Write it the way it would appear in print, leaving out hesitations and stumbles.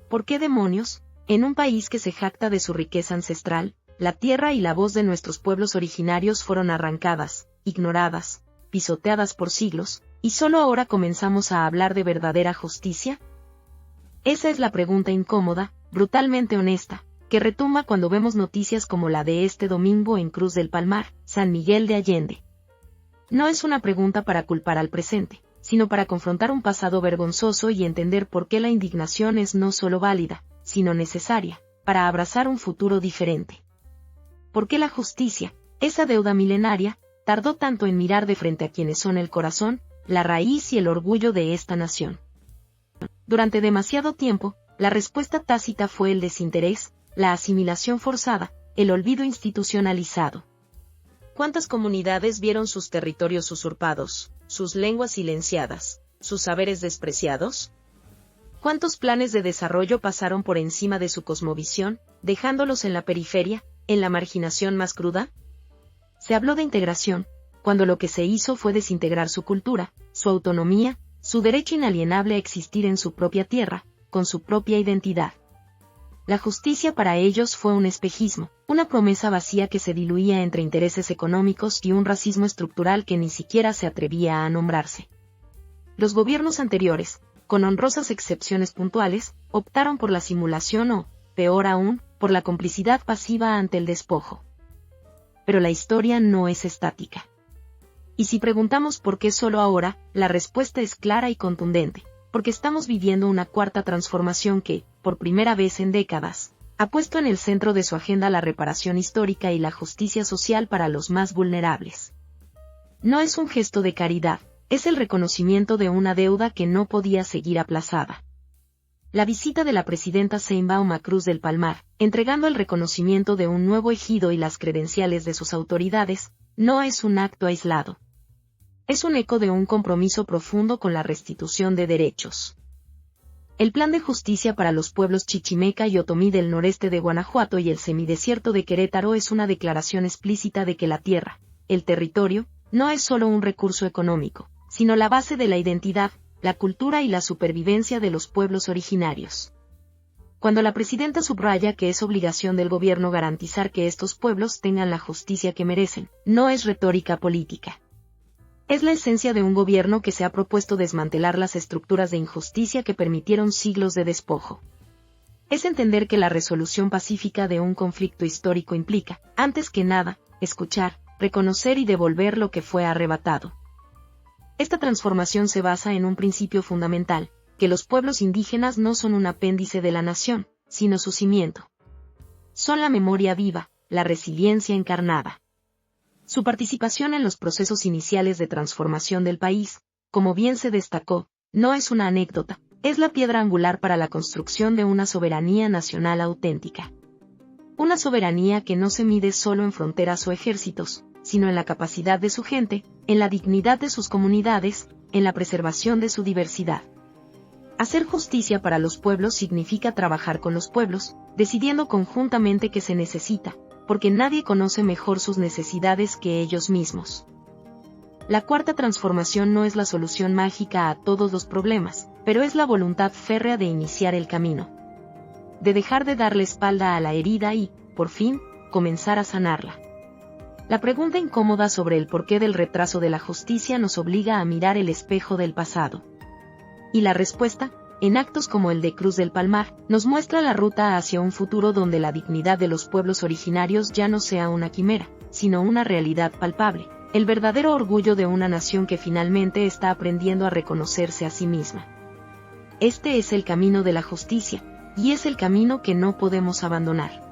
¿Por qué demonios, en un país que se jacta de su riqueza ancestral, la tierra y la voz de nuestros pueblos originarios fueron arrancadas, ignoradas, pisoteadas por siglos, y solo ahora comenzamos a hablar de verdadera justicia? Esa es la pregunta incómoda, brutalmente honesta, que retumba cuando vemos noticias como la de este domingo en Cruz del Palmar, San Miguel de Allende. No es una pregunta para culpar al presente, sino para confrontar un pasado vergonzoso y entender por qué la indignación es no solo válida, sino necesaria, para abrazar un futuro diferente. ¿Por qué la justicia, esa deuda milenaria, tardó tanto en mirar de frente a quienes son el corazón, la raíz y el orgullo de esta nación? Durante demasiado tiempo, la respuesta tácita fue el desinterés, la asimilación forzada, el olvido institucionalizado. ¿Cuántas comunidades vieron sus territorios usurpados, sus lenguas silenciadas, sus saberes despreciados? ¿Cuántos planes de desarrollo pasaron por encima de su cosmovisión, dejándolos en la periferia, en la marginación más cruda? Se habló de integración, cuando lo que se hizo fue desintegrar su cultura, su autonomía, su derecho inalienable a existir en su propia tierra, con su propia identidad. La justicia para ellos fue un espejismo, una promesa vacía que se diluía entre intereses económicos y un racismo estructural que ni siquiera se atrevía a nombrarse. Los gobiernos anteriores, con honrosas excepciones puntuales, optaron por la simulación o, peor aún, por la complicidad pasiva ante el despojo. Pero la historia no es estática. Y si preguntamos por qué solo ahora, la respuesta es clara y contundente. Porque estamos viviendo una cuarta transformación que, por primera vez en décadas, ha puesto en el centro de su agenda la reparación histórica y la justicia social para los más vulnerables. No es un gesto de caridad, es el reconocimiento de una deuda que no podía seguir aplazada. La visita de la presidenta Sheinbaum a Cruz del Palmar, entregando el reconocimiento de un nuevo ejido y las credenciales de sus autoridades, no es un acto aislado. Es un eco de un compromiso profundo con la restitución de derechos. El Plan de Justicia para los pueblos chichimeca y otomí del noreste de Guanajuato y el semidesierto de Querétaro es una declaración explícita de que la tierra, el territorio, no es solo un recurso económico, sino la base de la identidad, la cultura y la supervivencia de los pueblos originarios. Cuando la presidenta subraya que es obligación del gobierno garantizar que estos pueblos tengan la justicia que merecen, no es retórica política. Es la esencia de un gobierno que se ha propuesto desmantelar las estructuras de injusticia que permitieron siglos de despojo. Es entender que la resolución pacífica de un conflicto histórico implica, antes que nada, escuchar, reconocer y devolver lo que fue arrebatado. Esta transformación se basa en un principio fundamental, que los pueblos indígenas no son un apéndice de la nación, sino su cimiento. Son la memoria viva, la resiliencia encarnada. Su participación en los procesos iniciales de transformación del país, como bien se destacó, no es una anécdota, es la piedra angular para la construcción de una soberanía nacional auténtica. Una soberanía que no se mide solo en fronteras o ejércitos, sino en la capacidad de su gente, en la dignidad de sus comunidades, en la preservación de su diversidad. Hacer justicia para los pueblos significa trabajar con los pueblos, decidiendo conjuntamente qué se necesita, porque nadie conoce mejor sus necesidades que ellos mismos. La cuarta transformación no es la solución mágica a todos los problemas, pero es la voluntad férrea de iniciar el camino. De dejar de darle espalda a la herida y, por fin, comenzar a sanarla. La pregunta incómoda sobre el porqué del retraso de la justicia nos obliga a mirar el espejo del pasado. Y la respuesta, en actos como el de Cruz del Palmar, nos muestra la ruta hacia un futuro donde la dignidad de los pueblos originarios ya no sea una quimera, sino una realidad palpable, el verdadero orgullo de una nación que finalmente está aprendiendo a reconocerse a sí misma. Este es el camino de la justicia, y es el camino que no podemos abandonar.